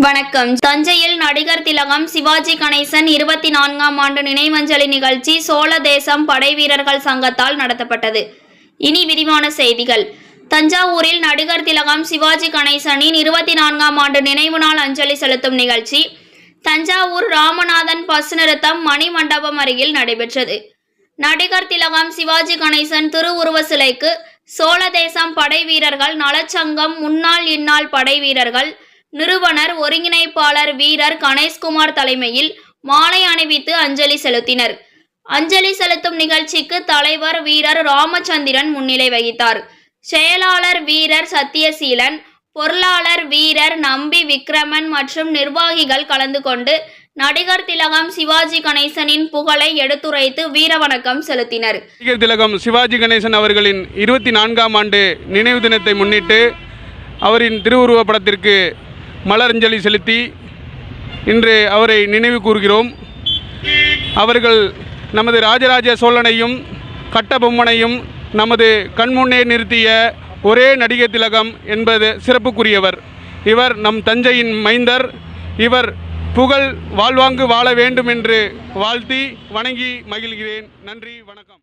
வணக்கம். தஞ்சையில் நடிகர் திலகம் சிவாஜி கணேசன் 24ஆம் ஆண்டு நினைவஞ்சலி நிகழ்ச்சி சோழ தேசம் படைவீரர்கள் சங்கத்தால் நடத்தப்பட்டது. இனி விரிவான செய்திகள். தஞ்சாவூரில் நடிகர் திலகம் சிவாஜி கணேசனின் 24ஆம் ஆண்டு நினைவு நாள் அஞ்சலி செலுத்தும் நிகழ்ச்சி தஞ்சாவூர் ராமநாதன் பஸ் நிறுத்தம் மணிமண்டபம் அருகில் நடைபெற்றது. நடிகர் திலகம் சிவாஜி கணேசன் திருவுருவ சிலைக்கு சோழ தேசம் படைவீரர்கள் நலச்சங்கம் முன்னாள் இந்நாள் படைவீரர்கள் நிறுவனர் ஒருங்கிணைப்பாளர் வீரர் கணேஷ்குமார் தலைமையில் மாலை அணிவித்து அஞ்சலி செலுத்தினர். அஞ்சலி செலுத்தும் நிகழ்ச்சிக்கு தலைவர் வீரர் ராமச்சந்திரன் முன்னிலை வகித்தார். செயலாளர் வீரர் சத்தியசீலன், பொருளாளர் வீரர் நம்பி விக்ரமன் மற்றும் நிர்வாகிகள் கலந்து கொண்டு நடிகர் திலகம் சிவாஜி கணேசனின் புகழை எடுத்துரைத்து வீரவணக்கம் செலுத்தினர். நடிகர் திலகம் சிவாஜி கணேசன் அவர்களின் 24ஆம் ஆண்டு நினைவு தினத்தை முன்னிட்டு அவரின் திருவுருவ படத்திற்கு மலரஞ்சலி செலுத்தி இன்று அவரை நினைவு கூறுகிறோம். அவர்கள் நமது ராஜராஜ சோழனையும் கட்டபொம்மனையும் நமது கண்முன்னே நிறுத்திய ஒரே நடிகர் திலகம் என்பது சிறப்புக்குரியவர். இவர் நம் தஞ்சையின் மைந்தர். இவர் புகழ் வாழ்வாங்கு வாழ வேண்டும் என்று வாழ்த்தி வணங்கி மகிழ்கிறேன். நன்றி, வணக்கம்.